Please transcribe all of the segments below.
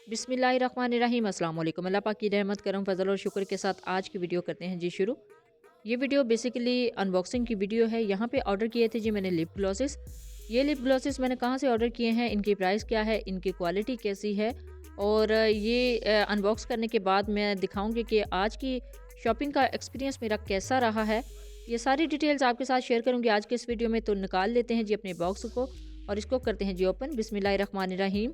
बिस्मिल्लाहिर्रहमानिर्रहीम। अस्सलाम वालेकुम। अल्लाह पाक की रहमत करम फजल और शुक्र के साथ आज की वीडियो करते हैं जी शुरू। ये वीडियो बेसिकली अनबॉक्सिंग की वीडियो है। यहाँ पे ऑर्डर किए थे जी मैंने लिप ग्लॉसेस। ये लिप ग्लॉसेस मैंने कहाँ से ऑर्डर किए हैं, इनकी प्राइस क्या है, इनकी क्वालिटी कैसी है, और ये अनबॉक्स करने के बाद मैं दिखाऊंगी कि आज की शॉपिंग का एक्सपीरियंस मेरा कैसा रहा है। ये सारी डिटेल्स आपके साथ शेयर करूँगी आज के इस वीडियो में। तो निकाल लेते हैं जी अपने बॉक्स को और इसको करते हैं जी ओपन। बिस्मिल्लाहिर्रहमानिर्रहीम।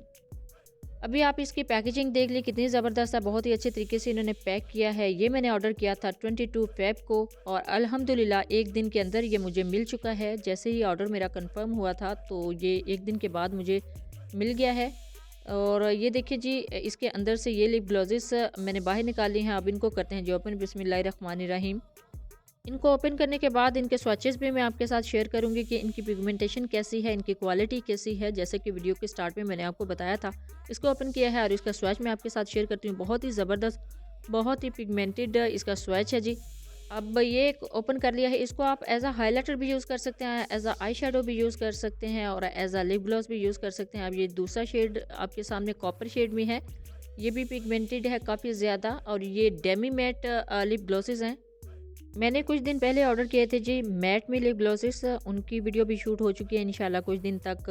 अभी आप इसकी पैकेजिंग देख ली कितनी ज़बरदस्त है, बहुत ही अच्छे तरीके से इन्होंने पैक किया है। ये मैंने ऑर्डर किया था 22 फ़ेब को और अल्हम्दुलिल्लाह एक दिन के अंदर ये मुझे मिल चुका है। जैसे ही ऑर्डर मेरा कंफर्म हुआ था तो ये एक दिन के बाद मुझे मिल गया है। और ये देखिए जी, इसके अंदर से ये लिप ग्लॉसेस मैंने बाहर निकाली हैं। अब इनको करते हैं जी ओपन। बिस्मिल्लाहिर्रहमानिर्रहीम। इनको ओपन करने के बाद इनके स्वैचेस भी मैं आपके साथ शेयर करूंगी कि इनकी पिगमेंटेशन कैसी है, इनकी क्वालिटी कैसी है। जैसे कि वीडियो के स्टार्ट में मैंने आपको बताया था, इसको ओपन किया है और इसका स्वैच मैं आपके साथ शेयर करती हूँ। बहुत ही ज़बरदस्त, बहुत ही पिगमेंटेड इसका स्वैच है जी। अब ये ओपन कर लिया है, इसको आप एज अ हाईलाइटर भी यूज़ कर सकते हैं, एज अ आई शेडो भी यूज़ कर सकते हैं और एज अ लिप ग्लॉस भी यूज़ कर सकते हैं। अब ये दूसरा शेड आपके सामने कॉपर शेड में है, ये भी पिगमेंटेड है काफ़ी ज़्यादा। और ये डेमी मैट लिप ग्लॉसेस हैं। मैंने कुछ दिन पहले ऑर्डर किए थे जी मैट में लिप ग्लॉसेस, उनकी वीडियो भी शूट हो चुकी है। इंशाल्लाह कुछ दिन तक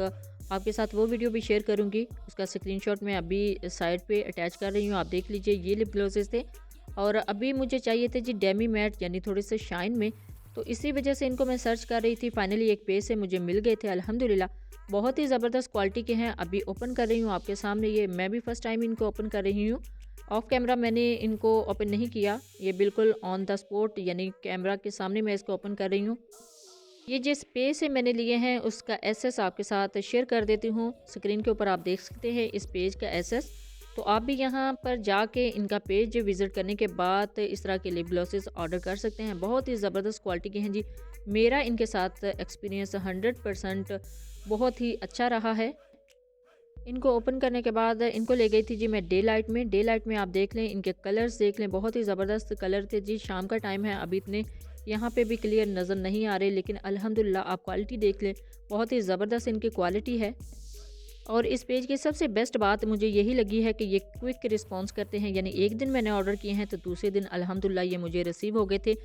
आपके साथ वो वीडियो भी शेयर करूंगी। उसका स्क्रीनशॉट मैं अभी साइड पे अटैच कर रही हूँ, आप देख लीजिए। ये लिप ग्लॉसेस थे और अभी मुझे चाहिए थे जी डेमी मैट, यानी थोड़े से शाइन में। तो इसी वजह से इनको मैं सर्च कर रही थी। फाइनली एक पेज से मुझे मिल गए थे अल्हम्दुलिल्लाह। बहुत ही ज़बरदस्त क्वालिटी के हैं। अभी ओपन कर रही हूँ आपके सामने। ये मैं भी फर्स्ट टाइम इनको ओपन कर रही हूँ। ऑफ कैमरा मैंने इनको ओपन नहीं किया, ये बिल्कुल ऑन द स्पॉट यानी कैमरा के सामने मैं इसको ओपन कर रही हूँ। ये जिस पेज से मैंने लिए हैं उसका एसेस आपके साथ शेयर कर देती हूँ। स्क्रीन के ऊपर आप देख सकते हैं इस पेज का एसेस। तो आप भी यहाँ पर जाके इनका पेज विज़िट करने के बाद इस तरह के लिप ग्लॉसेस ऑर्डर कर सकते हैं। बहुत ही ज़बरदस्त क्वालिटी के हैं जी। मेरा इनके साथ एक्सपीरियंस 100% बहुत ही अच्छा रहा है। इनको ओपन करने के बाद इनको ले गई थी जी मैं डे लाइट में। डे लाइट में आप देख लें, इनके कलर्स देख लें, बहुत ही ज़बरदस्त कलर थे जी। शाम का टाइम है, अभी इतने यहाँ पे भी क्लियर नज़र नहीं आ रहे, लेकिन अल्हम्दुलिल्लाह आप क्वालिटी देख लें, बहुत ही ज़बरदस्त इनकी क्वालिटी है। और इस पेज की सबसे बेस्ट बात मुझे यही लगी है कि ये क्विक रिस्पॉन्स करते हैं, यानी एक दिन मैंने ऑर्डर किए हैं तो दूसरे दिन अल्हम्दुलिल्लाह ये मुझे रिसीव हो गए थे।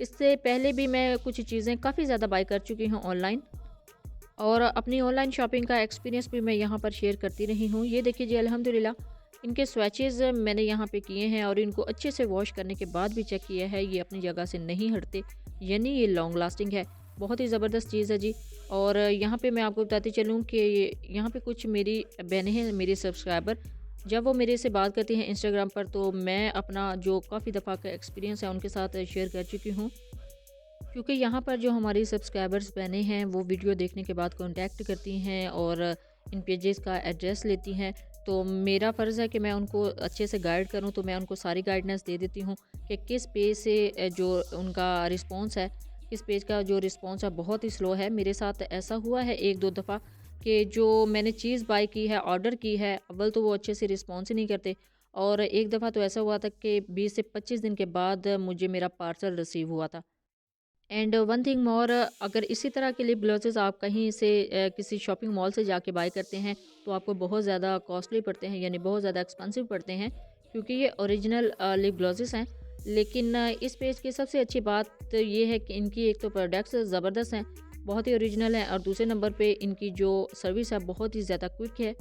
इससे पहले भी मैं कुछ चीज़ें काफ़ी ज़्यादा बाय कर चुकी हूँ ऑनलाइन, और अपनी ऑनलाइन शॉपिंग का एक्सपीरियंस भी मैं यहाँ पर शेयर करती रही हूँ। ये देखिए जी, अल्हम्दुलिल्लाह इनके स्वैचेस मैंने यहाँ पे किए हैं और इनको अच्छे से वॉश करने के बाद भी चेक किया है, ये अपनी जगह से नहीं हटते, यानी ये लॉन्ग लास्टिंग है। बहुत ही ज़बरदस्त चीज़ है जी। और यहाँ पे मैं आपको बताती चलूँ कि यहाँ पे कुछ मेरी बहनें हैं, मेरे सब्सक्राइबर, जब वो मेरे से बात करती हैं इंस्टाग्राम पर, तो मैं अपना जो काफ़ी दफ़ा का एक्सपीरियंस है उनके साथ शेयर कर चुकी हूँ। क्योंकि यहाँ पर जो हमारी सब्सक्राइबर्स बहनें हैं वो वीडियो देखने के बाद कांटेक्ट करती हैं और इन पेजेस का एड्रेस लेती हैं, तो मेरा फ़र्ज़ है कि मैं उनको अच्छे से गाइड करूँ। तो मैं उनको सारी गाइडेंस दे देती हूँ कि किस पेज से जो उनका रिस्पांस है, किस पेज का जो रिस्पांस है बहुत ही स्लो है। मेरे साथ ऐसा हुआ है एक दो दफ़ा कि जो मैंने चीज़ बाय की है, ऑर्डर की है, अव्वल तो वो अच्छे से रिस्पॉन्स ही नहीं करते, और एक दफ़ा तो ऐसा हुआ था कि 20 से 25 दिन के बाद मुझे मेरा पार्सल रिसीव हुआ था। एंड वन थिंग मोर, अगर इसी तरह के लिप ग्लॉसेस आप कहीं से किसी शॉपिंग मॉल से जाके बाय करते हैं तो आपको बहुत ज़्यादा कॉस्टली पड़ते हैं, यानी बहुत ज़्यादा एक्सपेंसिव पड़ते हैं, क्योंकि ये ओरिजिनल लिप ग्लॉसेस हैं। लेकिन इस पेज की सबसे अच्छी बात ये है कि इनकी एक तो प्रोडक्ट्स ज़बरदस्त हैं, बहुत ही ओरिजिनल हैं, और दूसरे नंबर पे इनकी जो सर्विस है बहुत ही ज़्यादा क्विक है।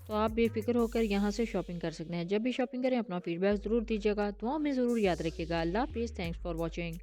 तो आप बेफिक्र होकर यहाँ से शॉपिंग कर सकते हैं। जब भी शॉपिंग करें अपना फीडबैक ज़रूर दीजिएगा, दुआ में ज़रूर याद रखिएगा। अल्लाह हाफिज़। Thanks for watching.